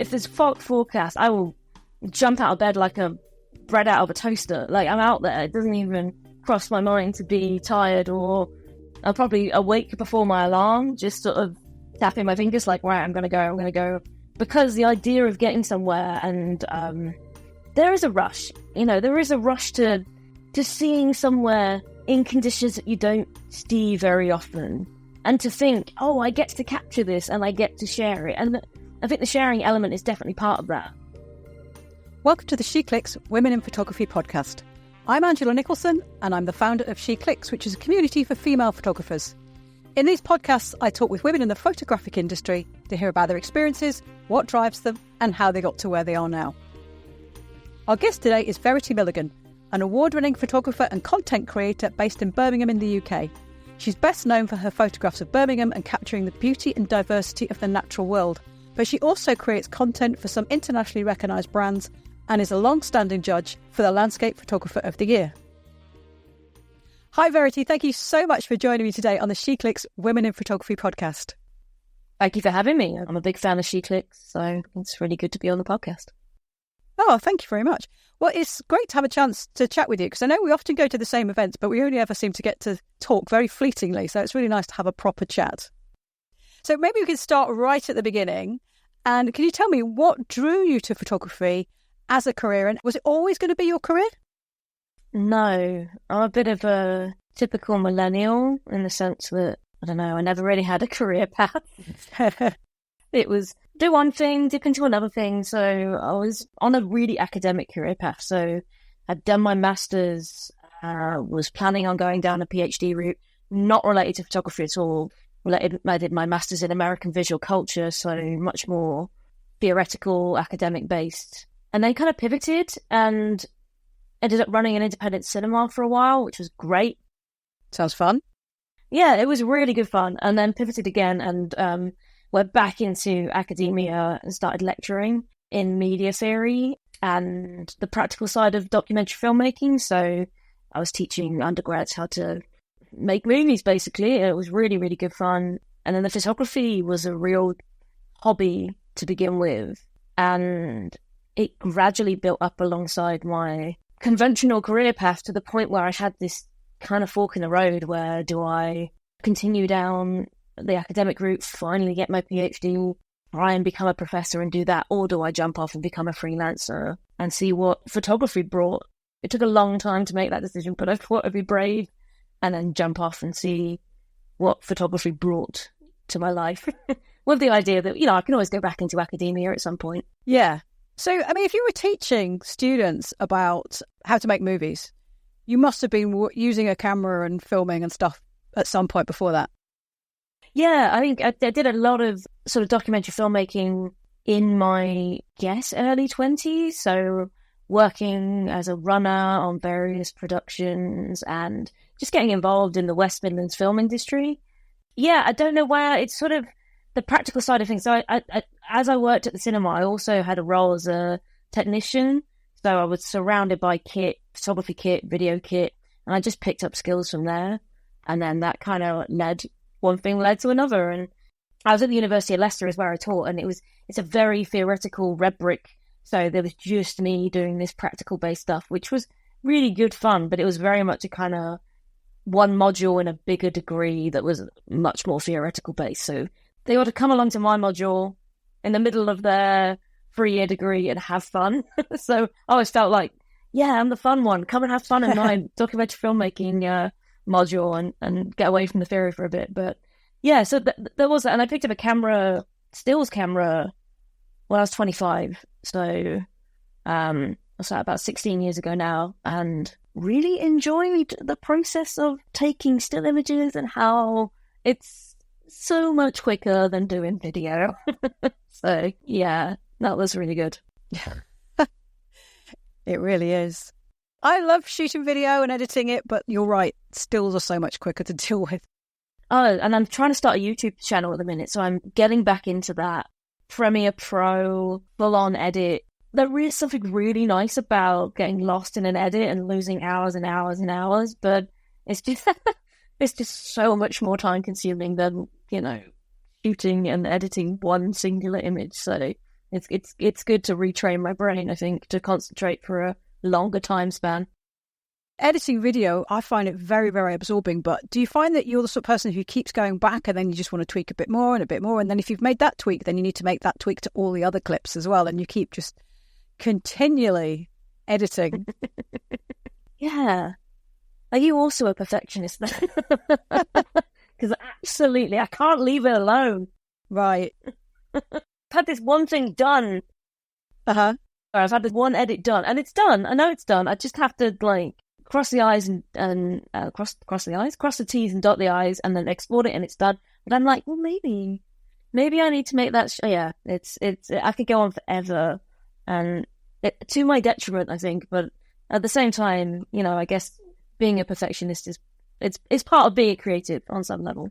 if there's fog forecast, I will jump out of bed like a bread out of a toaster. Like, I'm out there. It doesn't even cross my mind to be tired, or I'm probably awake before my alarm, just sort of tapping my fingers like, right, I'm going to go. Because the idea of getting somewhere, and there is a rush. There is a rush to seeing somewhere in conditions that you don't see very often. And to think, oh, I get to capture this and I get to share it. And I think the sharing element is definitely part of that. Welcome to the SheClicks Women in Photography podcast. I'm Angela Nicholson, and I'm the founder of SheClicks, which is a community for female photographers. In these podcasts, I talk with women in the photographic industry to hear about their experiences, what drives them, and how they got to where they are now. Our guest today is Verity Milligan, an award-winning photographer and content creator based in Birmingham in the UK. She's best known for her photographs of Birmingham and capturing the beauty and diversity of the natural world, but she also creates content for some internationally recognised brands and is a long-standing judge for the Landscape Photographer of the Year. Hi Verity, thank you so much for joining me today on the SheClicks Women in Photography podcast. Thank you for having me. I'm a big fan of SheClicks, so it's really good to be on the podcast. Oh, thank you very much. Well, it's great to have a chance to chat with you, because I know we often go to the same events, but we only ever seem to get to talk very fleetingly, so it's really nice to have a proper chat. So maybe we can start right at the beginning, and can you tell me what drew you to photography as a career, and was it always going to be your career? No, I'm a bit of a typical millennial in the sense that, I don't know, I never really had a career path. It was do one thing, dip into another thing. So I was on a really academic career path. So I'd done my master's, was planning on going down a PhD route, not related to photography at all. I did my master's in American visual culture, so much more theoretical, academic based. And then kind of pivoted and ended up running an independent cinema for a while, which was great. Sounds fun. Yeah, it was really good fun. And then pivoted again and went back into academia and started lecturing in media theory and the practical side of documentary filmmaking. So I was teaching undergrads how to make movies, basically. It was really, really good fun. And then the photography was a real hobby to begin with. And it gradually built up alongside my conventional career path to the point where I had this kind of fork in the road. Where do I continue down the academic route, finally get my PhD, try and become a professor and do that, or do I jump off and become a freelancer and see what photography brought? It took a long time to make that decision, but I thought I'd be brave and then jump off and see what photography brought to my life with the idea that, I can always go back into academia at some point. Yeah. So, I mean, if you were teaching students about how to make movies, you must have been using a camera and filming and stuff at some point before that. Yeah, I think I did a lot of sort of documentary filmmaking in my, early 20s. So working as a runner on various productions and just getting involved in the West Midlands film industry. Yeah, I don't know where it's sort of the practical side of things. So I as I worked at the cinema, I also had a role as a technician. So I was surrounded by kit, photography kit, video kit, and I just picked up skills from there. And then that kind of one thing led to another. And I was at the University of Leicester is where I taught, and it's a very theoretical red brick. So there was just me doing this practical based stuff, which was really good fun, but it was very much a kind of one module in a bigger degree that was much more theoretical based. So they ought to come along to my module in the middle of their 3-year degree and have fun. So I always felt like, yeah, I'm the fun one. Come and have fun in my documentary filmmaking module and get away from the theory for a bit. But yeah, so there was that. And I picked up a stills camera when I was 25. So what's that, about 16 years ago now, and really enjoyed the process of taking still images and how it's so much quicker than doing video. So yeah, that was really good. It really is. I love shooting video and editing it, but you're right, stills are so much quicker to deal with. Oh, and I'm trying to start a YouTube channel at the minute, so I'm getting back into that. Premiere Pro, full-on edit. There is something really nice about getting lost in an edit and losing hours and hours and hours, but it's just it's just so much more time consuming than, shooting and editing one singular image. So It's good to retrain my brain, I think, to concentrate for a longer time span. Editing video, I find it very, very absorbing. But do you find that you're the sort of person who keeps going back and then you just want to tweak a bit more and a bit more? And then if you've made that tweak, then you need to make that tweak to all the other clips as well. And you keep just continually editing. Yeah. Are you also a perfectionist then? Because absolutely, I can't leave it alone. Right. I've had this one thing done. Uh-huh. Or I've had this one edit done, and it's done. I know it's done. I just have to, like, cross the I's and cross the T's and dot the I's, and then export it, and it's done. But I'm like, well, maybe I need to make that. Yeah, it's. I could go on forever, and to my detriment, I think. But at the same time, you know, I guess being a perfectionist is part of being creative on some level.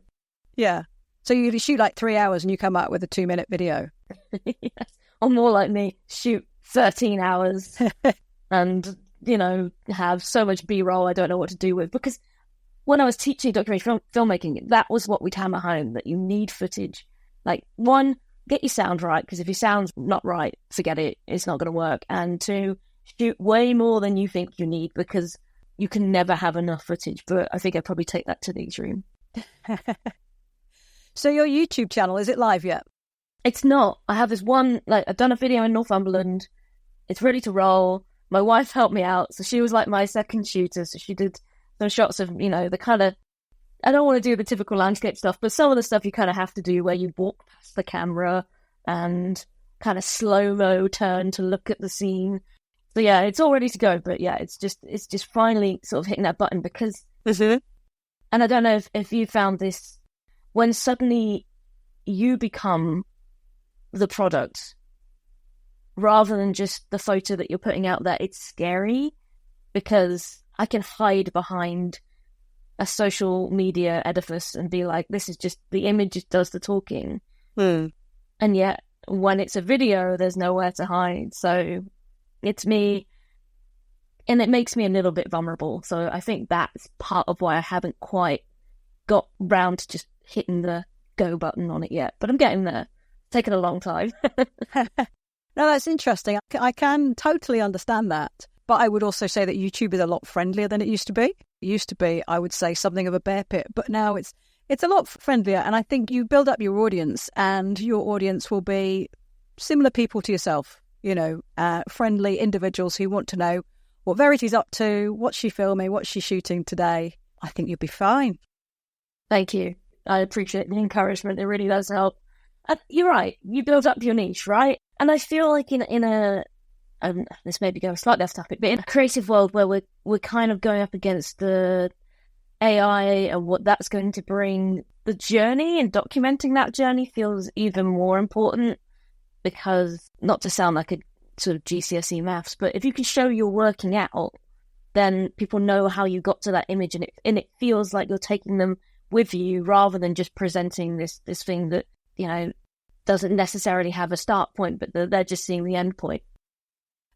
Yeah. So you shoot like 3 hours and you come out with a 2-minute video. Yes. Or more like me, shoot 13 hours and, you know, have so much B-roll I don't know what to do with. Because when I was teaching documentary filmmaking, that was what we'd hammer home, that you need footage. Like, one, get your sound right, because if your sound's not right, forget it, it's not going to work. And two, shoot way more than you think you need, because you can never have enough footage. But I think I'd probably take that to the extreme. So your YouTube channel, is it live yet? It's not. I have this one, like, I've done a video in Northumberland. It's ready to roll. My wife helped me out, so she was like my second shooter. So she did some shots of, you know, the kind of, I don't want to do the typical landscape stuff, but some of the stuff you kind of have to do where you walk past the camera and kind of slow-mo turn to look at the scene. So yeah, it's all ready to go. But yeah, it's just finally sort of hitting that button because, and I don't know if you found this, when suddenly you become the product rather than just the photo that you're putting out there, it's scary because I can hide behind a social media edifice and be like, this is just, the image just does the talking. And yet when it's a video, there's nowhere to hide. So it's me, and it makes me a little bit vulnerable. So I think that's part of why I haven't quite got round to just hitting the go button on it yet, but I'm getting there. It's taken a long time. No, that's interesting. I can totally understand that. But I would also say that YouTube is a lot friendlier than it used to be. It used to be, I would say, something of a bear pit, but now it's a lot friendlier. And I think you build up your audience, and your audience will be similar people to yourself, you know, friendly individuals who want to know what Verity's up to, what's she filming, what's she shooting today. I think you'll be fine. Thank you. I appreciate the encouragement. It really does help. You're right. You build up your niche, right? And I feel like in a this may be going slightly off topic, but in a creative world where we're kind of going up against the AI and what that's going to bring, the journey and documenting that journey feels even more important, because, not to sound like a sort of GCSE maths, but if you can show you're working out, then people know how you got to that image, and it feels like you're taking them with you rather than just presenting this thing that, you know, doesn't necessarily have a start point, but they're just seeing the end point.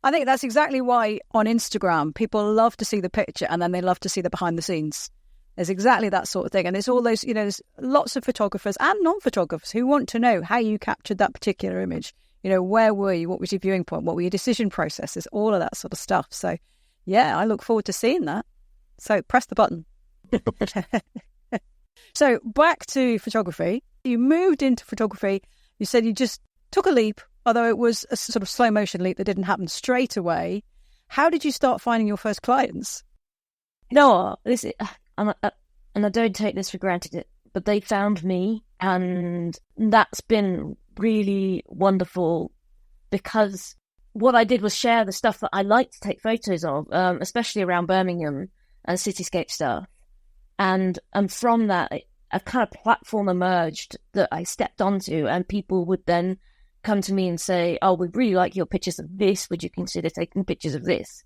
I think that's exactly why on Instagram people love to see the picture and then they love to see the behind the scenes. There's exactly that sort of thing. And there's all those, you know, there's lots of photographers and non-photographers who want to know how you captured that particular image. You know, where were you? What was your viewing point? What were your decision processes? All of that sort of stuff. So, yeah, I look forward to seeing that. So press the button. So back to photography. You moved into photography. You said you just took a leap, although it was a sort of slow motion leap that didn't happen straight away. How did you start finding your first clients? You know what? And I don't take this for granted, but they found me, and that's been really wonderful, because what I did was share the stuff that I like to take photos of, especially around Birmingham and cityscape stuff. And from that, a kind of platform emerged that I stepped onto, and people would then come to me and say, oh, we really like your pictures of this. Would you consider taking pictures of this?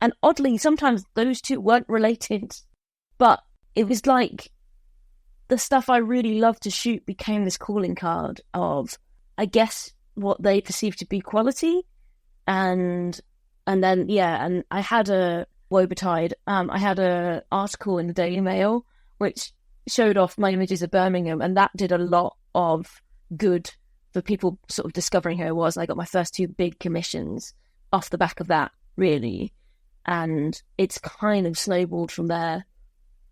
And oddly, sometimes those two weren't related, but it was like the stuff I really loved to shoot became this calling card of, I guess, what they perceived to be quality. And then, yeah, and I had a Wobertide. I had an article in the Daily Mail which showed off my images of Birmingham, and that did a lot of good for people sort of discovering who I was. I got my first 2 big commissions off the back of that, really. And it's kind of snowballed from there.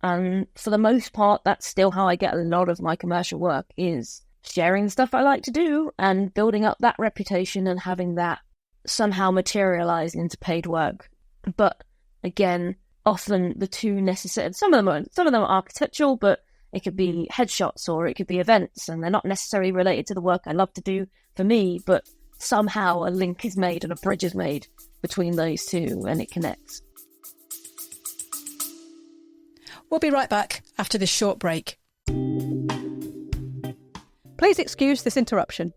And for the most part, that's still how I get a lot of my commercial work, is sharing the stuff I like to do and building up that reputation and having that somehow materialize into paid work. But again, often the two necessary, some of them are architectural, but it could be headshots or it could be events, and they're not necessarily related to the work I love to do for me, but somehow a link is made and a bridge is made between those two and it connects. We'll be right back after this short break. Please excuse this interruption.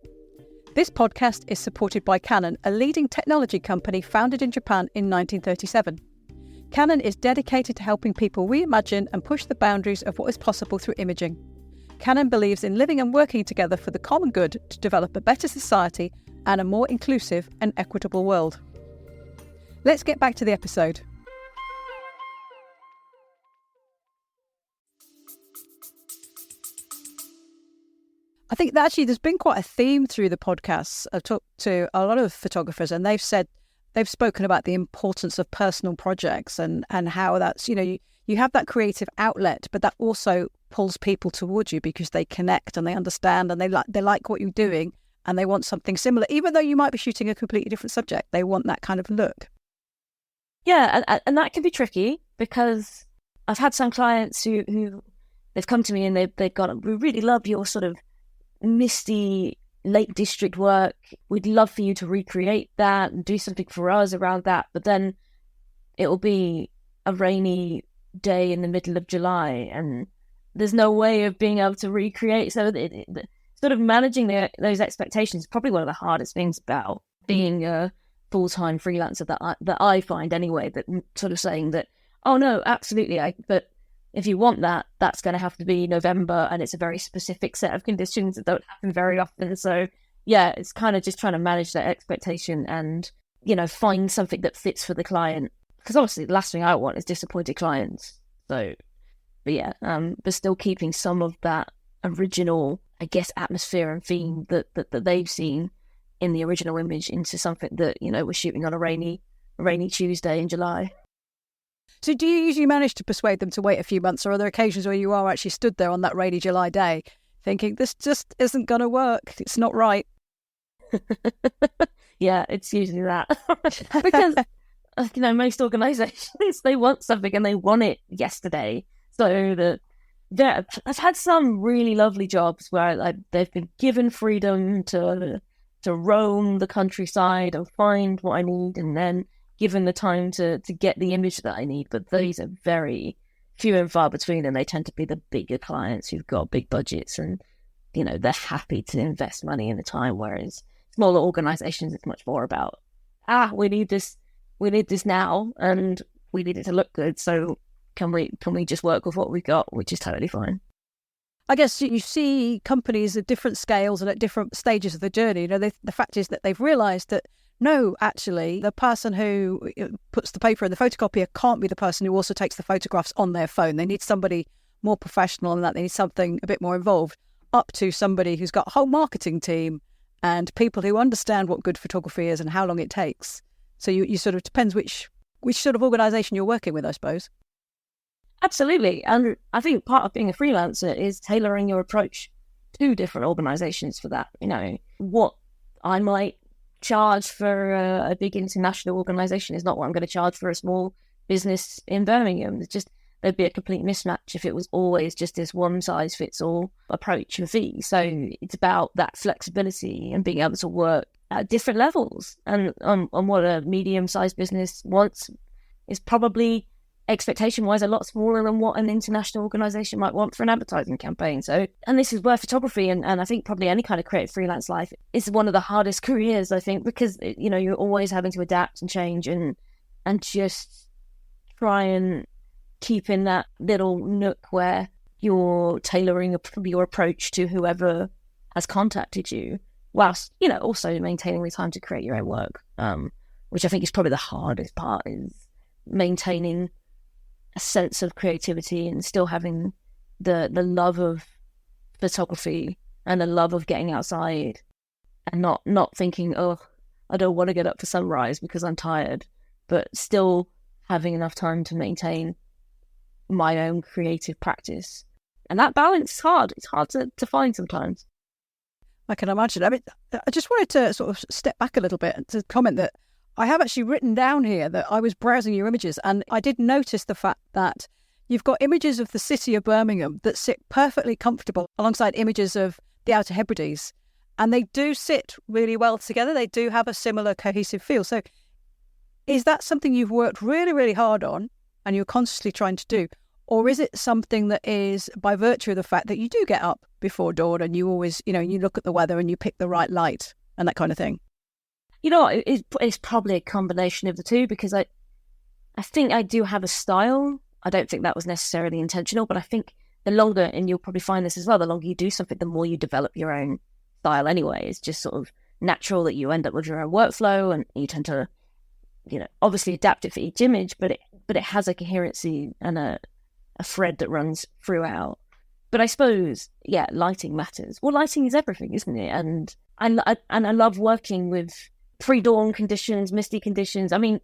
This podcast is supported by Canon, a leading technology company founded in Japan in 1937. Canon is dedicated to helping people reimagine and push the boundaries of what is possible through imaging. Canon believes in living and working together for the common good to develop a better society and a more inclusive and equitable world. Let's get back to the episode. I think that actually there's been quite a theme through the podcasts. I've talked to a lot of photographers and they've spoken about the importance of personal projects and how that's, you have that creative outlet, but that also pulls people towards you because they connect and they understand and they like what you're doing and they want something similar. Even though you might be shooting a completely different subject, they want that kind of look. Yeah, and that can be tricky because I've had some clients who they've come to me and they've gone, we really love your sort of Misty Lake District work. We'd love for you to recreate that and do something for us around that. But then it'll be a rainy day in the middle of July and there's no way of being able to recreate. So sort of managing those expectations is probably one of the hardest things about being a full-time freelancer that I find anyway, that sort of saying that, oh no, absolutely, but if you want that, that's going to have to be November, and it's a very specific set of conditions that don't happen very often. So yeah, it's kind of just trying to manage that expectation and, find something that fits for the client. Because obviously the last thing I want is disappointed clients. So, but yeah, but still keeping some of that original, I guess, atmosphere and theme that they've seen in the original image into something that, we're shooting on a rainy Tuesday in July. So do you usually manage to persuade them to wait a few months, or are there occasions where you are actually stood there on that rainy July day thinking, this just isn't going to work, it's not right? Yeah, it's usually that. Because, most organisations, they want something and they want it yesterday. So I've had some really lovely jobs where they've been given freedom to roam the countryside and find what I need, and then given the time to get the image that I need. But these are very few and far between, and they tend to be the bigger clients who've got big budgets and, they're happy to invest money in the time, whereas smaller organisations, it's much more about, we need this now, and we need it to look good, so can we just work with what we've got, which is totally fine. I guess you see companies at different scales and at different stages of the journey. The fact is that they've realised that, no, actually, the person who puts the paper in the photocopier can't be the person who also takes the photographs on their phone. They need somebody more professional than that. They need something a bit more involved, up to somebody who's got a whole marketing team and people who understand what good photography is and how long it takes. So you sort of depends which sort of organisation you're working with, I suppose. Absolutely. And I think part of being a freelancer is tailoring your approach to different organisations for that. What I might charge for a big international organisation is not what I'm going to charge for a small business in Birmingham. There'd be a complete mismatch if it was always just this one-size-fits-all approach and fee. So it's about that flexibility and being able to work at different levels. And on what a medium-sized business wants is probably expectation-wise a lot smaller than what an international organisation might want for an advertising campaign. So, and this is where photography and I think probably any kind of creative freelance life is one of the hardest careers, I think, because you're always having to adapt and change and just try and keep in that little nook where you're tailoring your approach to whoever has contacted you, whilst also maintaining the time to create your own work, which I think is probably the hardest part, is maintaining a sense of creativity and still having the love of photography and the love of getting outside and not thinking, oh, I don't want to get up for sunrise because I'm tired, but still having enough time to maintain my own creative practice. And that balance is hard. It's hard to find sometimes. I can imagine. I mean, I just wanted to sort of step back a little bit and to comment that I have actually written down here that I was browsing your images, and I did notice the fact that you've got images of the city of Birmingham that sit perfectly comfortable alongside images of the Outer Hebrides. And they do sit really well together. They do have a similar cohesive feel. So is that something you've worked really, really hard on and you're consciously trying to do? Or is it something that is by virtue of the fact that you do get up before dawn and you always, you look at the weather and you pick the right light and that kind of thing? It's probably a combination of the two, because I think I do have a style. I don't think that was necessarily intentional, but I think the longer, and you'll probably find this as well, the longer you do something, the more you develop your own style anyway. It's just sort of natural that you end up with your own workflow, and you tend to, obviously adapt it for each image, but it has a coherency and a thread that runs throughout. But I suppose, lighting matters. Well, lighting is everything, isn't it? And I love working with pre-dawn conditions, misty conditions. I mean,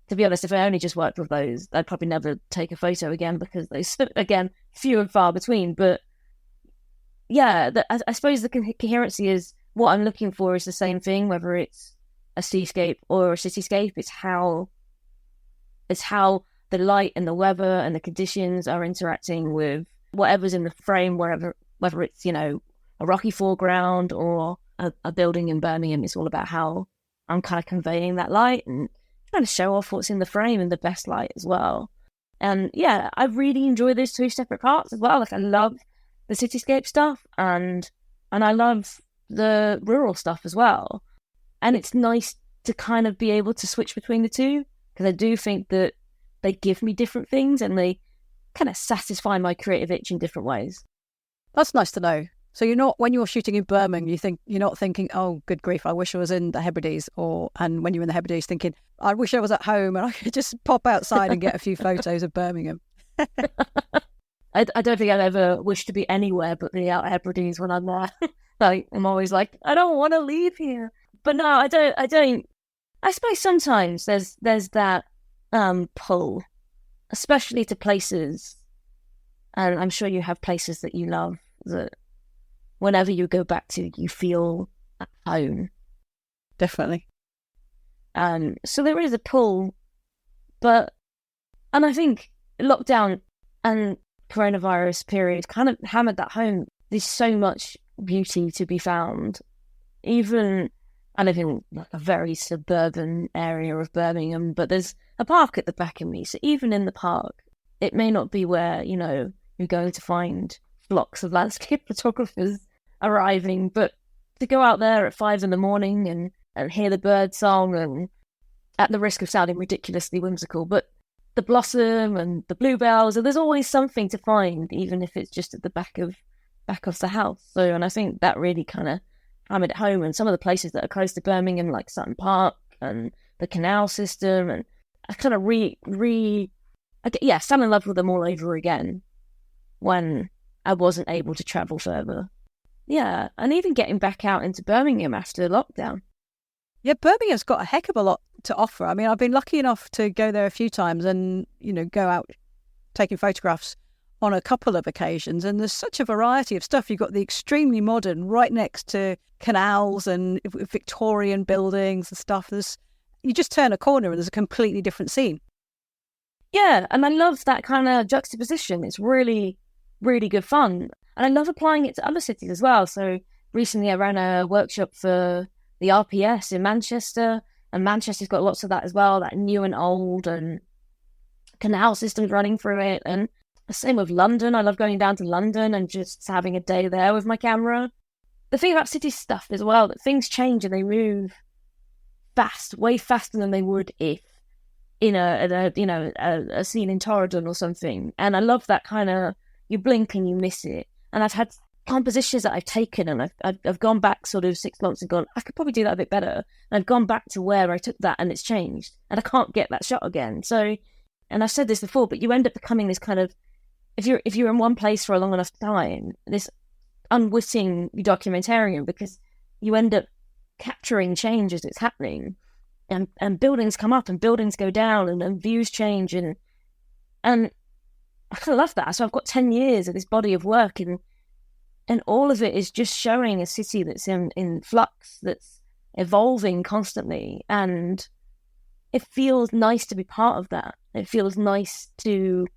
to be honest, if I only just worked with those, I'd probably never take a photo again, because those, again, few and far between. But yeah, I suppose the coherency is what I'm looking for is the same thing, whether it's a seascape or a cityscape. It's how the light and the weather and the conditions are interacting with whatever's in the frame, whether it's, a rocky foreground or a building in Birmingham. It's all about how I'm kind of conveying that light and trying to show off what's in the frame in the best light as well. And yeah, I really enjoy those two separate parts as well. Like, I love the cityscape stuff and I love the rural stuff as well. And it's nice to kind of be able to switch between the two, because I do think that they give me different things and they kind of satisfy my creative itch in different ways. That's nice to know. So when you're shooting in Birmingham, you're not thinking, oh, good grief, I wish I was in the Hebrides, and when you're in the Hebrides thinking, I wish I was at home and I could just pop outside and get a few photos of Birmingham. I don't think I'd ever wish to be anywhere but the Outer Hebrides when I'm there. Like, I'm always like, I don't want to leave here. But no, I don't. I suppose sometimes there's that pull, especially to places, and I'm sure you have places that you love that whenever you go back to, you feel at home. Definitely. So there is a pull, and I think lockdown and coronavirus period kind of hammered that home. There's so much beauty to be found. Even, I live in like a very suburban area of Birmingham, but there's a park at the back of me. So even in the park, it may not be where, you're going to find flocks of landscape photographers arriving, but to go out there at 5 a.m. and hear the bird song, and at the risk of sounding ridiculously whimsical, but the blossom and the bluebells, and there's always something to find, even if it's just at the back of the house. So, and I think that really kind of hammered it home. And some of the places that are close to Birmingham, like Sutton Park and the canal system, and I kind of fell in love with them all over again when I wasn't able to travel further. Yeah, and even getting back out into Birmingham after lockdown. Yeah, Birmingham's got a heck of a lot to offer. I mean, I've been lucky enough to go there a few times and, go out taking photographs on a couple of occasions. And there's such a variety of stuff. You've got the extremely modern right next to canals and Victorian buildings and stuff. You just turn a corner and there's a completely different scene. Yeah, and I love that kind of juxtaposition. It's really, really good fun. And I love applying it to other cities as well. So recently I ran a workshop for the RPS in Manchester, and Manchester's got lots of that as well, that new and old, and canal systems running through it. And the same with London. I love going down to London and just having a day there with my camera. The thing about city stuff as well, that things change and they move fast, way faster than they would if in a scene in Torridon or something. And I love that kind of, you blink and you miss it. And I've had compositions that I've taken and I've gone back sort of 6 months and gone, I could probably do that a bit better. And I've gone back to where I took that and it's changed and I can't get that shot again. So, and I've said this before, but you end up becoming this kind of, if you're in one place for a long enough time, this unwitting documentarian, because you end up capturing change as it's happening. And buildings come up and buildings go down and views change. And I love that. So I've got 10 years of this body of work, and all of it is just showing a city that's in flux, that's evolving constantly. And it feels nice to be part of that. It feels nice to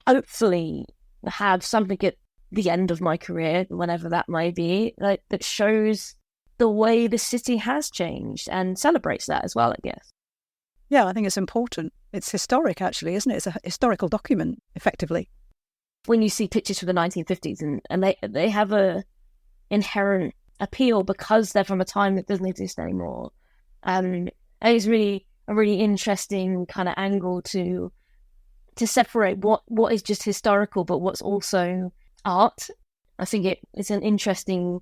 hopefully have something at the end of my career, whenever that may be, like that shows the way the city has changed and celebrates that as well, I guess. Yeah, I think it's important. It's historic, actually, isn't it? It's a historical document, effectively. When you see pictures from the 1950s and they have a inherent appeal because they're from a time that doesn't exist anymore. And it's really a really interesting kind of angle to separate what is just historical, but what's also art. I think it's an interesting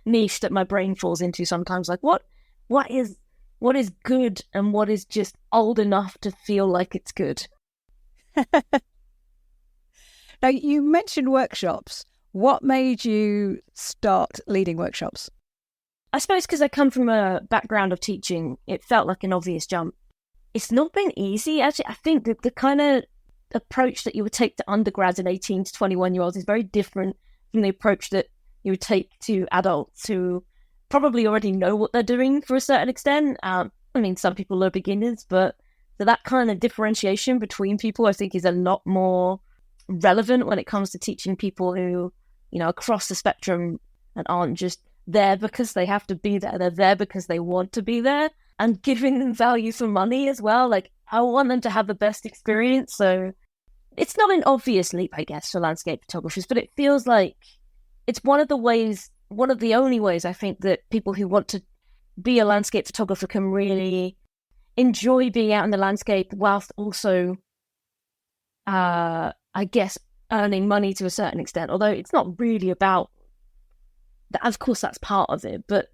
niche that my brain falls into sometimes. Like what is good and what is just old enough to feel like it's good. Now, you mentioned workshops. What made you start leading workshops? I suppose because I come from a background of teaching, it felt like an obvious jump. It's not been easy, actually. I think that the kind of approach that you would take to undergrads and 18 to 21-year-olds is very different from the approach that you would take to adults who probably already know what they're doing for a certain extent. I mean, some people are beginners, but that kind of differentiation between people, I think, is a lot more relevant when it comes to teaching people who, across the spectrum and aren't just there because they have to be there. They're there because they want to be there, and giving them value for money as well. Like, I want them to have the best experience. So it's not an obvious leap, I guess, for landscape photographers, but it feels like it's one of the only ways I think that people who want to be a landscape photographer can really enjoy being out in the landscape whilst also, I guess, earning money to a certain extent. Although it's not really about that. Of course, that's part of it. But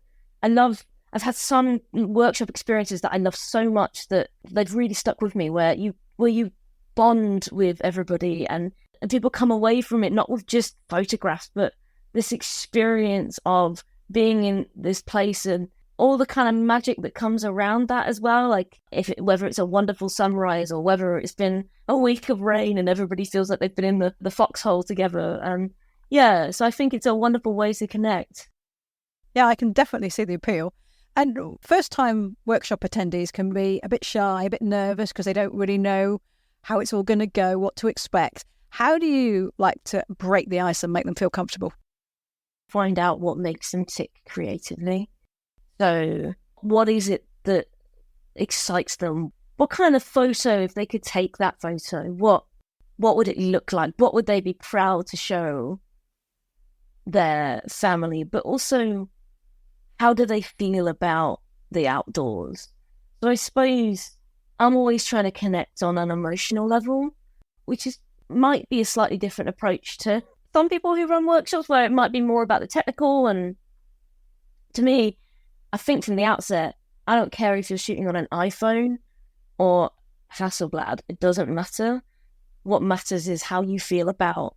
I've had some workshop experiences that I love so much that they've really stuck with me, where you bond with everybody and people come away from it not with just photographs, but this experience of being in this place and all the kind of magic that comes around that as well. Like whether it's a wonderful sunrise or whether it's been a week of rain and everybody feels like they've been in the foxhole together. And yeah, so I think it's a wonderful way to connect. Yeah, I can definitely see the appeal. And first-time workshop attendees can be a bit shy, a bit nervous because they don't really know how it's all going to go, what to expect. How do you like to break the ice and make them feel comfortable? Find out what makes them tick creatively. So what is it that excites them? What kind of photo, if they could take that photo, what would it look like? What would they be proud to show their family? But also, how do they feel about the outdoors? So I suppose I'm always trying to connect on an emotional level, which might be a slightly different approach to some people who run workshops where it might be more about the technical. And to me, I think from the outset, I don't care if you're shooting on an iPhone or Hasselblad. It doesn't matter. What matters is how you feel about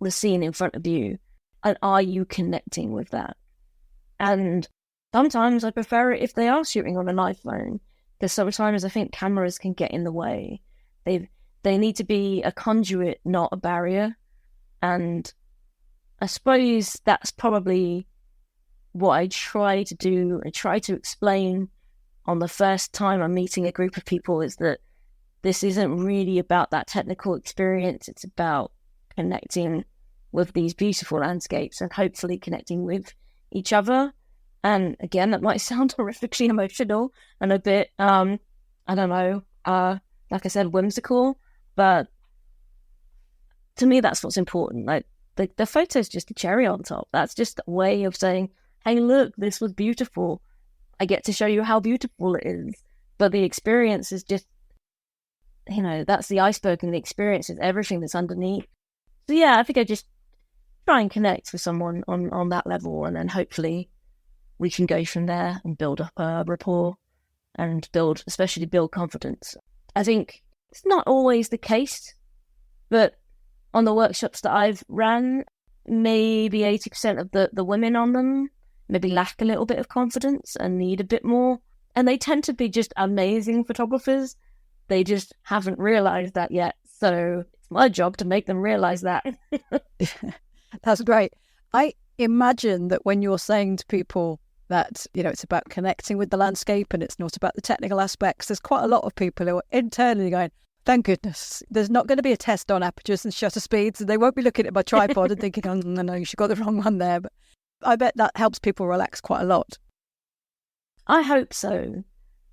the scene in front of you, and are you connecting with that? And sometimes I prefer it if they are shooting on an iPhone, because sometimes I think cameras can get in the way. They need to be a conduit, not a barrier. And I suppose that's probably what I try to do. I try to explain on the first time I'm meeting a group of people is that this isn't really about that technical experience. It's about connecting with these beautiful landscapes and hopefully connecting with each other. And again, that might sound horrifically emotional and a bit, I don't know, like I said, whimsical, but to me, that's what's important. Like the photo's just a cherry on top. That's just a way of saying, hey, look, this was beautiful. I get to show you how beautiful it is. But the experience is just, that's the iceberg, and the experience is everything that's underneath. So yeah, I think I just try and connect with someone on that level, and then hopefully we can go from there and build up a rapport and especially build confidence. I think it's not always the case, but on the workshops that I've ran, maybe 80% of the women on them, maybe lack a little bit of confidence and need a bit more. And they tend to be just amazing photographers. They just haven't realized that yet. So it's my job to make them realize that. That's great. I imagine that when you're saying to people that, it's about connecting with the landscape and it's not about the technical aspects, there's quite a lot of people who are internally going, thank goodness, there's not going to be a test on apertures and shutter speeds, and they won't be looking at my tripod and thinking, oh, no, you got the wrong one there. But I bet that helps people relax quite a lot. I hope so.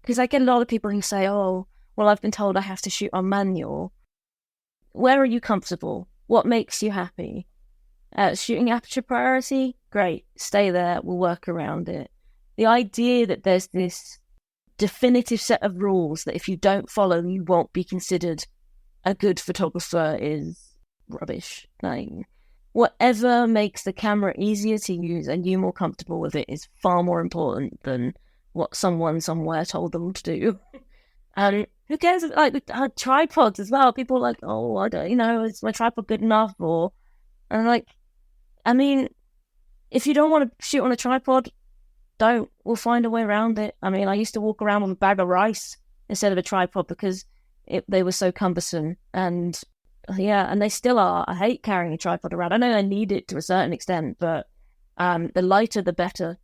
Because I get a lot of people who say, oh, well, I've been told I have to shoot on manual. Where are you comfortable? What makes you happy? Shooting aperture priority? Great. Stay there. We'll work around it. The idea that there's this definitive set of rules that if you don't follow, you won't be considered a good photographer is rubbish. Like, whatever makes the camera easier to use and you more comfortable with it is far more important than what someone somewhere told them to do. And who cares? Like with tripods as well. People are like, oh, I don't, is my tripod good enough? And I'm like, I mean, if you don't want to shoot on a tripod, don't. We'll find a way around it. I mean, I used to walk around with a bag of rice instead of a tripod because they were so cumbersome. And and they still are. I hate carrying a tripod around. I know I need it to a certain extent, but the lighter, the better.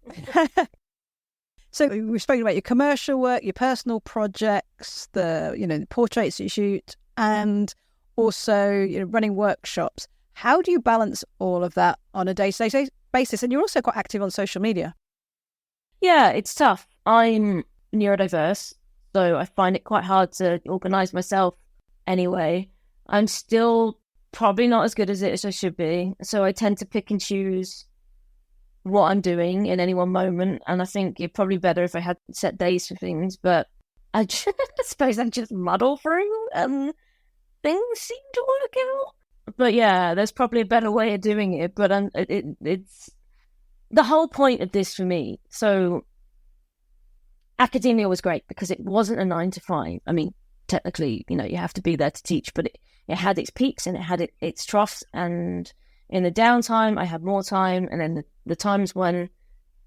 So we've spoken about your commercial work, your personal projects, the portraits you shoot, and also running workshops. How do you balance all of that on a day-to-day basis? And you're also quite active on social media. Yeah, it's tough. I'm neurodiverse, so I find it quite hard to organise myself anyway. I'm still probably not as good as I should be, so I tend to pick and choose what I'm doing in any one moment, and I think it's probably better if I had set days for things, but I suppose I just muddle through and things seem to work out. But yeah, there's probably a better way of doing it, but it's the whole point of this for me. So academia was great because it wasn't a 9 to 5. I mean, technically, you have to be there to teach, but it had its peaks and it had its troughs, and in the downtime, I had more time, and then the times when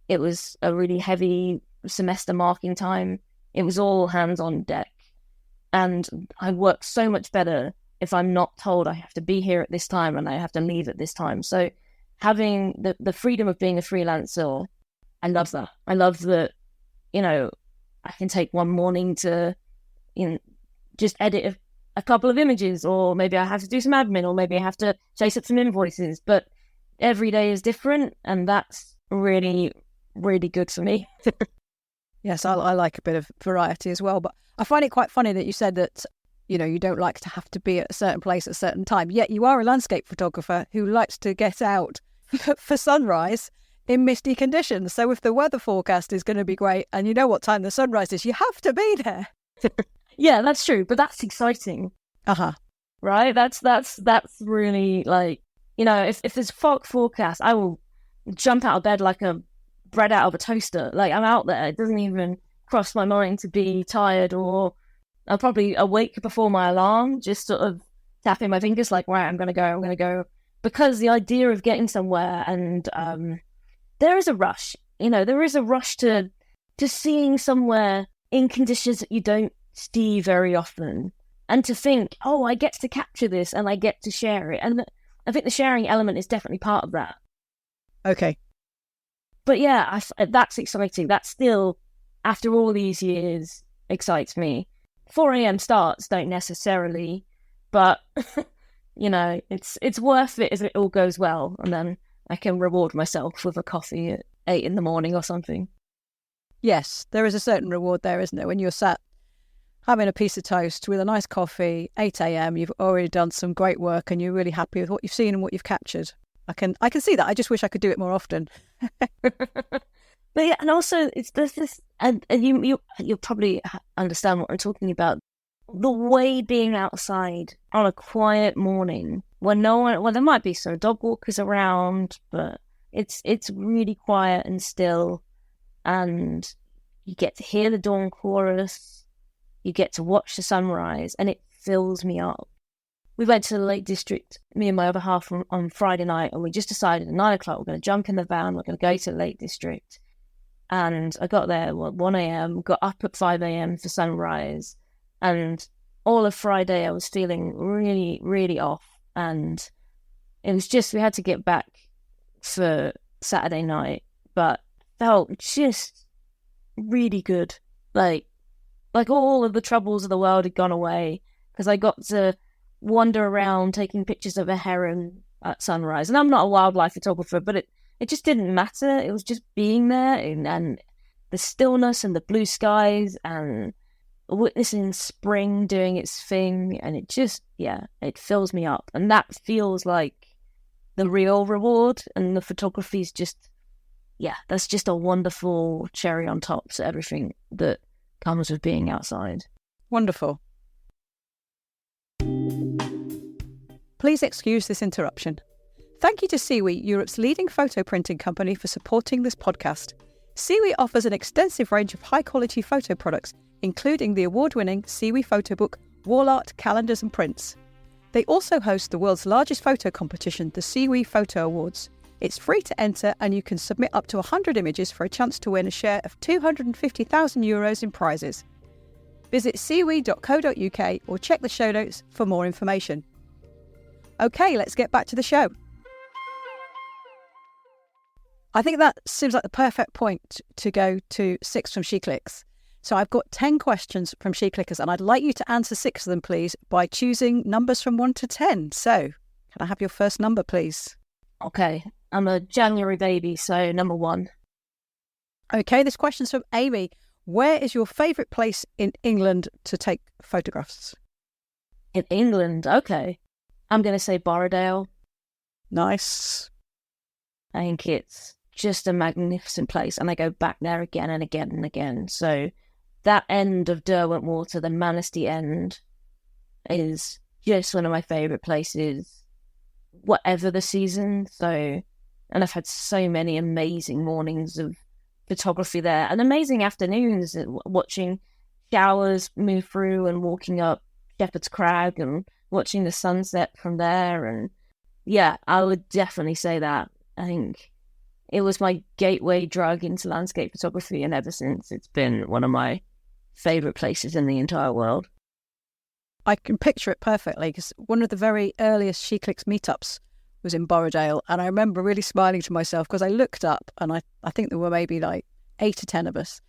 it was a really heavy semester marking time, it was all hands on deck. And I work so much better if I'm not told I have to be here at this time and I have to leave at this time. So having the freedom of being a freelancer, I love that. I love that, I can take one morning to, just edit a couple of images, or maybe I have to do some admin, or maybe I have to chase up some invoices, but every day is different, and that's really, really good for me. Yes, I like a bit of variety as well, but I find it quite funny that you said that, you don't like to have to be at a certain place at a certain time, yet you are a landscape photographer who likes to get out for sunrise in misty conditions. So if the weather forecast is going to be great and you know what time the sunrise is, you have to be there. Yeah, that's true, but that's exciting. Right? That's really like, if there's fog forecast, I will jump out of bed like a bread out of a toaster. Like, I'm out there. It doesn't even cross my mind to be tired, or I'll probably awake before my alarm, just sort of tapping my fingers like, right, I'm going to go. Because the idea of getting somewhere, and there is a rush, there is a rush to seeing somewhere in conditions that you don't see very often, and to think, oh, I get to capture this and I get to share it. And I think the sharing element is definitely part of that. Okay. But yeah, that's exciting. That still, after all these years, excites me. 4 a.m. starts don't necessarily, but it's worth it if it all goes well, and then I can reward myself with a coffee at 8 in the morning or something. Yes, there is a certain reward there, isn't there? When you're sat having a piece of toast with a nice coffee, 8 a.m, you've already done some great work and you're really happy with what you've seen and what you've captured. I can see that. I just wish I could do it more often. But yeah, and also there's this, and you'll probably understand what I'm talking about. The way being outside on a quiet morning when there might be some dog walkers around, but it's really quiet and still, and you get to hear the dawn chorus, you get to watch the sunrise, and it fills me up. we went to the Lake District, me and my other half, on Friday night, and we just decided at 9 o'clock we're going to jump in the van, we're going to go to the Lake District. And I got there at 1 a.m., got up at 5 a.m. for sunrise. And all of Friday I was feeling really, really off. And it was just, we had to get back for Saturday night, but felt just really good. Like all of the troubles of the world had gone away because I got to wander around taking pictures of a heron at sunrise. And I'm not a wildlife photographer, but it just didn't matter. It was just being there and the stillness and the blue skies and witnessing spring doing its thing. And it just, it fills me up. And that feels like the real reward. And the photography is just, that's just a wonderful cherry on top to everything that comes with being outside. Wonderful. Please excuse this interruption. Thank you to Seawe, Europe's leading photo printing company, for supporting this podcast. Seawe offers an extensive range of high-quality photo products, including the award-winning Seawe photo book, wall art, calendars and prints. They also host the world's largest photo competition, the Seawe Photo Awards. It's free to enter and you can submit up to 100 images for a chance to win a share of €250,000 in prizes. Visit seawe.co.uk or check the show notes for more information. OK, let's get back to the show. I think that seems like the perfect point to go to 6 from SheClicks. So I've got 10 questions from SheClickers and I'd like you to answer 6 of them, please, by choosing numbers from 1 to 10. So can I have your first number, please? Okay, I'm a January baby, so number 1. OK, this question's from Amy. Where is your favourite place in England to take photographs? In England, okay. I'm going to say Borrowdale. Nice. I think it's just a magnificent place, and I go back there again and again and again. So that end of Derwentwater to the Misty end is just one of my favourite places, whatever the season. So, and I've had so many amazing mornings of photography there and amazing afternoons watching showers move through and walking up Shepherd's Crag and watching the sunset from there. And I would definitely say that. I think it was my gateway drug into landscape photography, and ever since it's been one of my favourite places in the entire world. I can picture it perfectly because one of the very earliest SheClicks meetups was in Borrowdale, and I remember really smiling to myself because I looked up and I think there were maybe like 8 or 10 of us,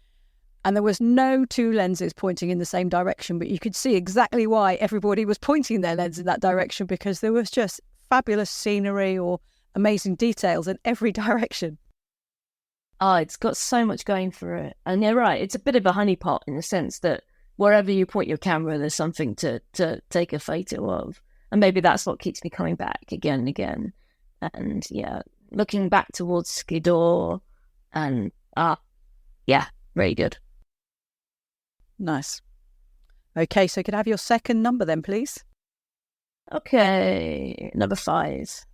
and there was no 2 lenses pointing in the same direction, but you could see exactly why everybody was pointing their lens in that direction, because there was just fabulous scenery or amazing details in every direction. Oh, it's got so much going for it. And you're right, it's a bit of a honeypot in the sense that wherever you point your camera, there's something to take a photo of. And maybe that's what keeps me coming back again and again. And looking back towards Skiddaw and very good. Nice. Okay, so could I have your second number then, please? Okay, number 5.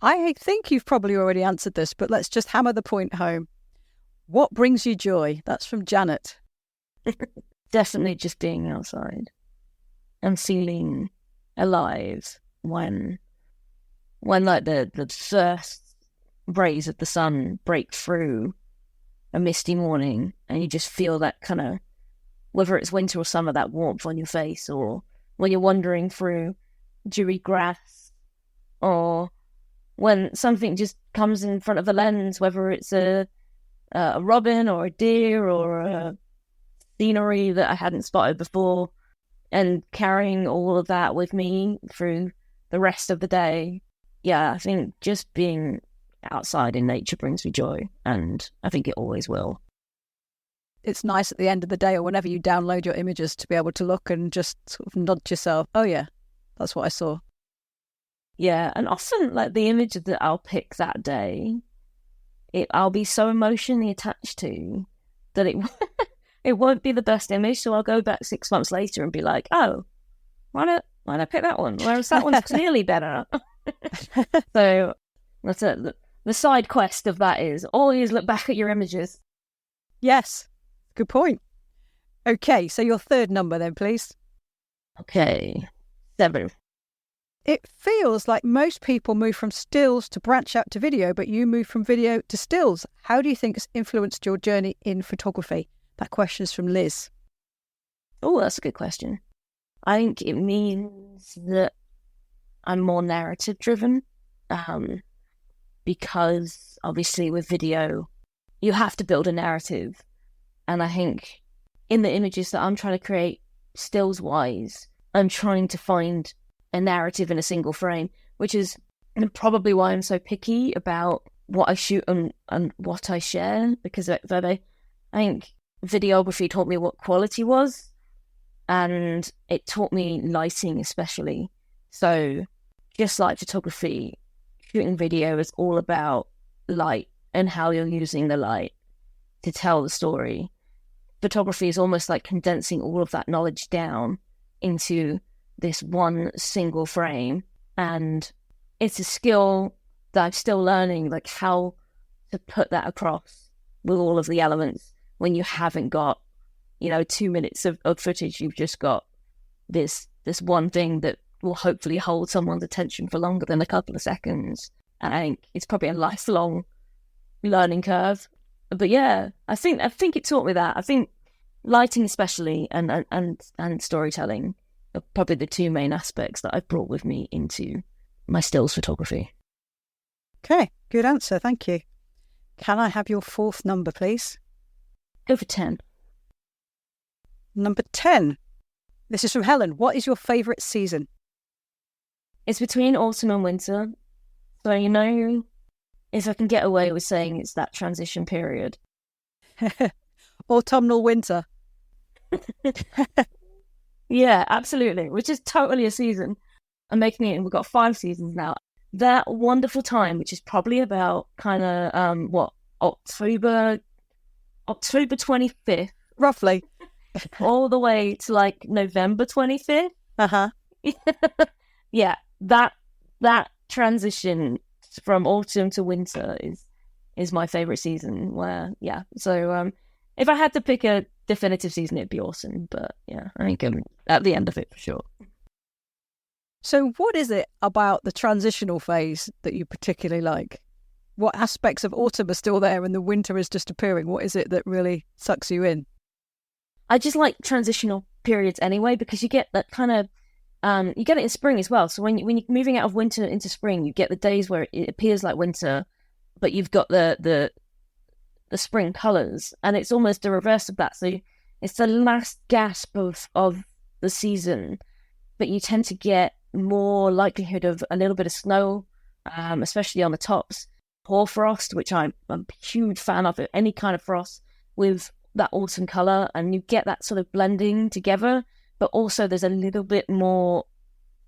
I think you've probably already answered this, but let's just hammer the point home. What brings you joy? That's from Janet. Definitely just being outside and feeling alive when like the first rays of the sun break through a misty morning and you just feel that kind of, whether it's winter or summer, that warmth on your face, or when you're wandering through dewy grass, or when something just comes in front of the lens, whether it's a robin or a deer or a scenery that I hadn't spotted before, and carrying all of that with me through the rest of the day. I think just being outside in nature brings me joy, and I think it always will. It's nice at the end of the day or whenever you download your images to be able to look and just sort of nod to yourself, oh yeah, that's what I saw. Yeah, and often like the image that I'll pick that day, I'll be so emotionally attached to that it won't be the best image. So I'll go back 6 months later and be like, oh, why did I pick that one? Whereas that one's clearly better. So that's it. The side quest of that is always look back at your images. Yes, good point. Okay, so your third number then, please. Okay, 7. It feels like most people move from stills to branch out to video, but you move from video to stills. How do you think it's influenced your journey in photography? That question is from Liz. Oh, that's a good question. I think it means that I'm more narrative driven, because obviously with video, you have to build a narrative. And I think in the images that I'm trying to create, stills wise, I'm trying to find a narrative in a single frame, which is probably why I'm so picky about what I shoot and what I share, because I think videography taught me what quality was, and it taught me lighting especially. So just like photography, shooting video is all about light and how you're using the light to tell the story. Photography is almost like condensing all of that knowledge down into this one single frame, and it's a skill that I'm still learning, like how to put that across with all of the elements when you haven't got 2 minutes of footage. You've just got this one thing that will hopefully hold someone's attention for longer than a couple of seconds. And I think it's probably a lifelong learning curve. But yeah, I think it taught me that. I think lighting especially and storytelling are probably the 2 main aspects that I've brought with me into my stills photography. Okay, good answer. Thank you. Can I have your 4th number, please? Go for 10. Number 10. This is from Helen. What is your favourite season? It's between autumn and winter. So, if I can get away with saying it's that transition period. Autumnal winter. Yeah, absolutely. Which is totally a season. I'm making it, and we've got 5 seasons now. That wonderful time, which is probably about kind of, October 25th. Roughly. All the way to like November 25th. Uh-huh. Yeah, that transition from autumn to winter is my favourite season. Where, yeah, so if I had to pick a definitive season, it'd be autumn. But yeah, I think I'm at the end of it for sure. So what is it about the transitional phase that you particularly like? What aspects of autumn are still there and the winter is just appearing? What is it that really sucks you in? I just like transitional periods anyway, because you get that kind of, you get it in spring as well. So when you're moving out of winter into spring, you get the days where it appears like winter, but you've got the spring colours, and it's almost the reverse of that. So it's the last gasp of the season, but you tend to get more likelihood of a little bit of snow, especially on the tops. Hoarfrost, which I'm a huge fan of, any kind of frost with that autumn colour, and you get that sort of blending together, but also there's a little bit more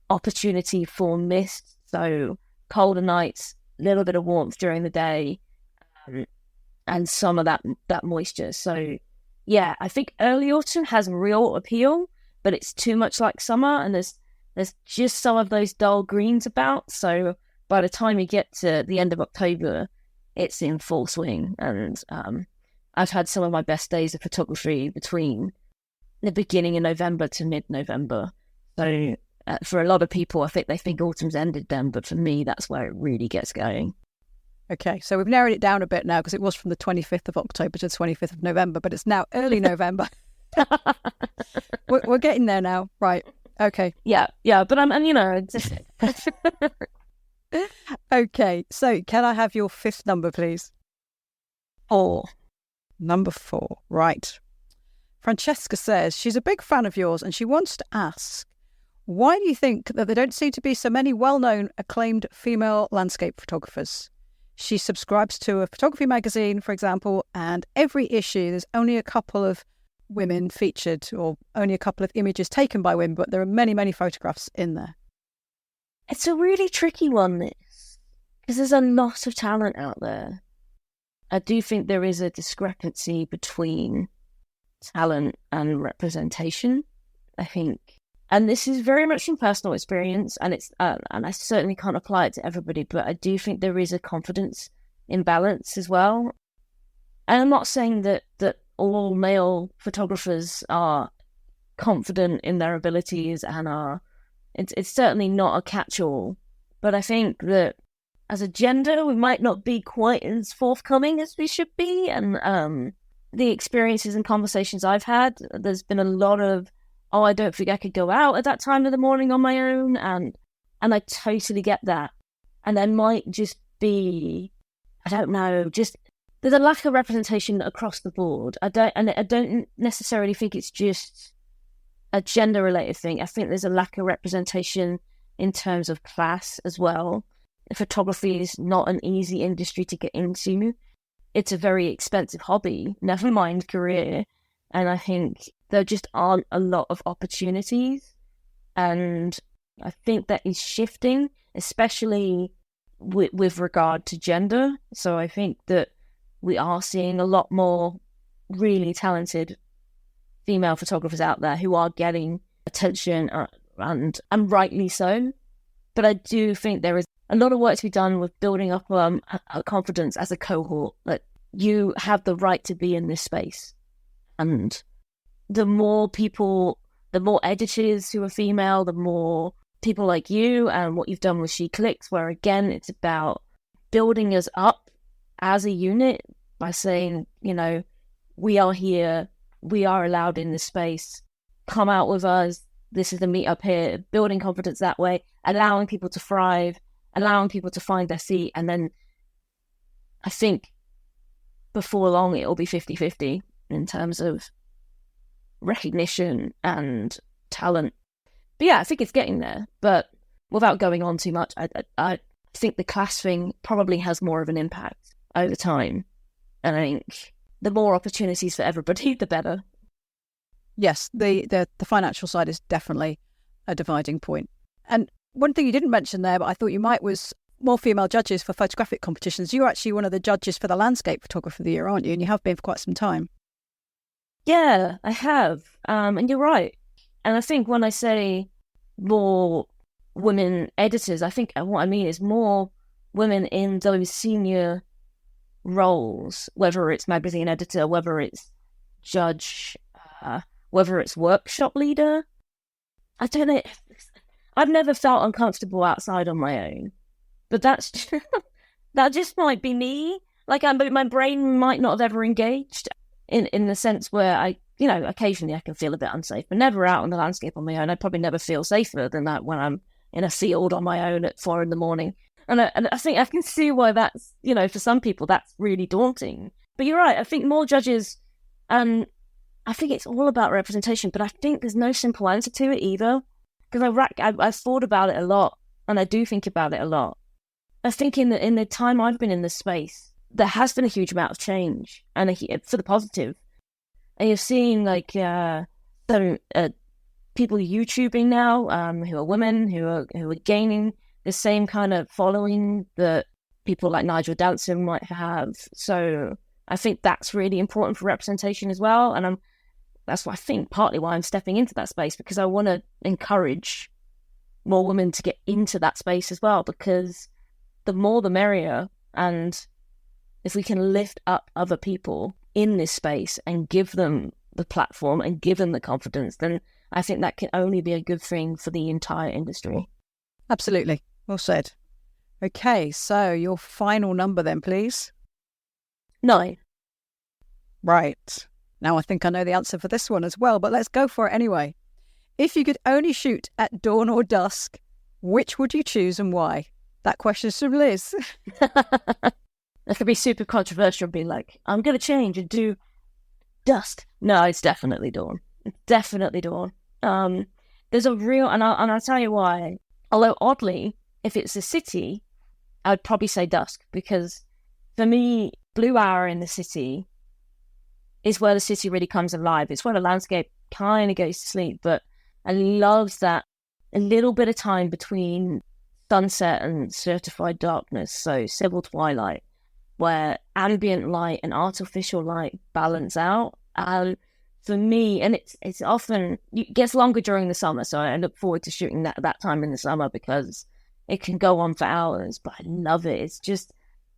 opportunity for mist, so colder nights, a little bit of warmth during the day, and some of that moisture. So yeah, I think early autumn has real appeal, but it's too much like summer, and there's just some of those dull greens about. So by the time you get to the end of October, it's in full swing. And I've had some of my best days of photography between the beginning of November to mid-November. So for a lot of people, I think they think autumn's ended then, but for me, that's where it really gets going. Okay, so we've narrowed it down a bit now, because it was from the 25th of October to the 25th of November, but it's now early November. We're getting there now. Right. Okay. Yeah, but it's Okay, so can I have your 5th number, please? 4. Number 4, right. Francesca says she's a big fan of yours, and she wants to ask, why do you think that there don't seem to be so many well-known, acclaimed female landscape photographers? She subscribes to a photography magazine, for example, and every issue there's only a couple of women featured, or only a couple of images taken by women, but there are many, many photographs in there. It's a really tricky one, this, because there's a lot of talent out there. I do think there is a discrepancy between talent and representation, I think. And this is very much from personal experience, and it's and I certainly can't apply it to everybody, but I do think there is a confidence imbalance as well. And I'm not saying that all male photographers are confident in their abilities and are It's certainly not a catch-all. But I think that as a gender, we might not be quite as forthcoming as we should be. And the experiences and conversations I've had, there's been a lot of, oh, I don't think I could go out at that time of the morning on my own. And I totally get that. And there might just be, I don't know, just there's a lack of representation across the board. I don't necessarily think it's just a gender-related thing. I think there's a lack of representation in terms of class as well. Photography is not an easy industry to get into. It's a very expensive hobby, never mind career. And I think there just aren't a lot of opportunities. And I think that is shifting, especially with regard to gender. So I think that we are seeing a lot more really talented female photographers out there who are getting attention, and rightly so. But I do think there is a lot of work to be done with building up a confidence as a cohort that you have the right to be in this space. And the more people, the more editors who are female, the more people like you and what you've done with SheClicks, where again, it's about building us up as a unit by saying, you know, we are here, we are allowed in this space, come out with us, this is the meetup here, building confidence that way, allowing people to thrive, allowing people to find their seat. And then I think before long, it'll be 50-50 in terms of recognition and talent. But yeah, I think it's getting there. But without going on too much, I think the class thing probably has more of an impact over time. And I think the more opportunities for everybody, the better. Yes, the financial side is definitely a dividing point. And one thing you didn't mention there, but I thought you might, was more female judges for photographic competitions. You're actually one of the judges for the Landscape Photographer of the Year, aren't you? And you have been for quite some time. Yeah, I have. And you're right. And I think when I say more women editors, I think what I mean is more women in those senior roles, whether it's magazine editor, whether it's judge, whether it's workshop leader. I don't know. I've never felt uncomfortable outside on my own, but that just might be me. Like, my brain might not have ever engaged in the sense where I, you know, occasionally I can feel a bit unsafe, but never out on the landscape on my own. I'd probably never feel safer than that when I'm in a field on my own at 4 a.m. And I think I can see why that's, you know, for some people that's really daunting. But you're right. I think more judges, I think it's all about representation, but I think there's no simple answer to it either. Because I've thought about it a lot, and I do think about it a lot. I think in the time I've been in this space, there has been a huge amount of change, and for the positive. And you're seeing like people YouTubing now, who are women, who are gaining the same kind of following that people like Nigel Danson might have. So I think that's really important for representation as well. And that's what I think partly why I'm stepping into that space, because I want to encourage more women to get into that space as well, because the more the merrier. And if we can lift up other people in this space and give them the platform and give them the confidence, then I think that can only be a good thing for the entire industry. Absolutely. Well said. Okay, so your final number then, please. 9. Right. Now I think I know the answer for this one as well, but let's go for it anyway. If you could only shoot at dawn or dusk, which would you choose and why? That question's from Liz. That could be super controversial and be like, I'm going to change and do dusk. No, it's definitely dawn. It's definitely dawn. There's a real, and I'll tell you why. Although oddly, if it's a city, I'd probably say dusk, because for me, blue hour in the city is where the city really comes alive. It's where the landscape kind of goes to sleep, but I love that a little bit of time between sunset and certified darkness, so civil twilight, where ambient light and artificial light balance out. For me, and it's often, it gets longer during the summer, so I look forward to shooting that time in the summer because it can go on for hours, but I love it. It's just,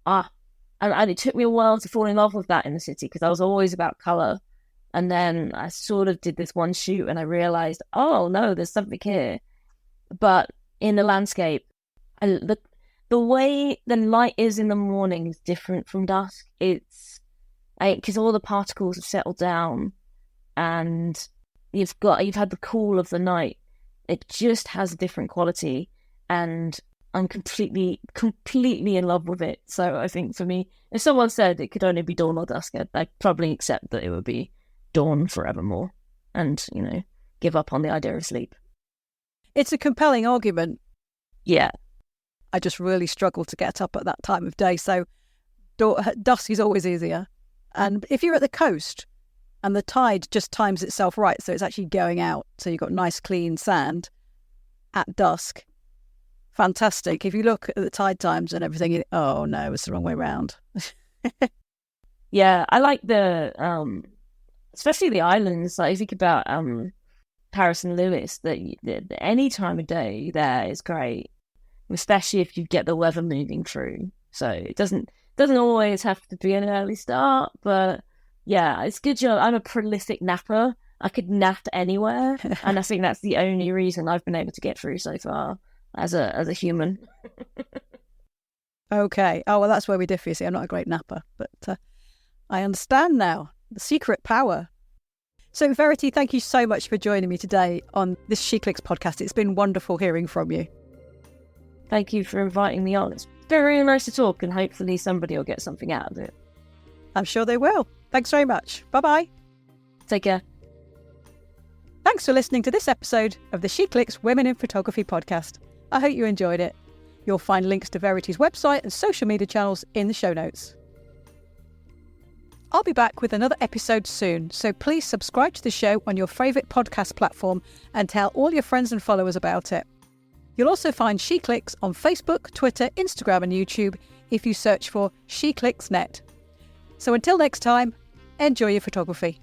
and it took me a while to fall in love with that in the city because I was always about colour. And then I sort of did this one shoot and I realised, oh no, there's something here. But in the landscape, the way the light is in the morning is different from dusk. It's because all the particles have settled down, and you've had the cool of the night. It just has a different quality, and I'm completely in love with it. So I think for me, if someone said it could only be dawn or dusk, I'd probably accept that it would be dawn forevermore, and give up on the idea of sleep. It's a compelling argument. Yeah. I just really struggle to get up at that time of day, so dusk is always easier. And if you're at the coast and the tide just times itself right, so it's actually going out, so you've got nice clean sand at dusk, fantastic. If you look at the tide times and everything, oh no, it's the wrong way round. Yeah, I like the especially the islands. Like, if you think about Paris and Lewis, that any time of day there is great, especially if you get the weather moving through. So it doesn't always have to be an early start, but yeah, it's good job. I'm a prolific napper. I could nap anywhere, and I think that's the only reason I've been able to get through so far as a human. Okay. Oh, well, that's where we differ. You see, I'm not a great napper, but I understand now the secret power. So, Verity, thank you so much for joining me today on this SheClicks podcast. It's been wonderful hearing from you. Thank you for inviting me on. It's very nice to talk, and hopefully somebody will get something out of it. I'm sure they will. Thanks very much. Bye-bye. Take care. Thanks for listening to this episode of the SheClicks Women in Photography podcast. I hope you enjoyed it. You'll find links to Verity's website and social media channels in the show notes. I'll be back with another episode soon, so please subscribe to the show on your favourite podcast platform and tell all your friends and followers about it. You'll also find SheClicks on Facebook, Twitter, Instagram and YouTube if you search for SheClicksNet. So until next time, enjoy your photography.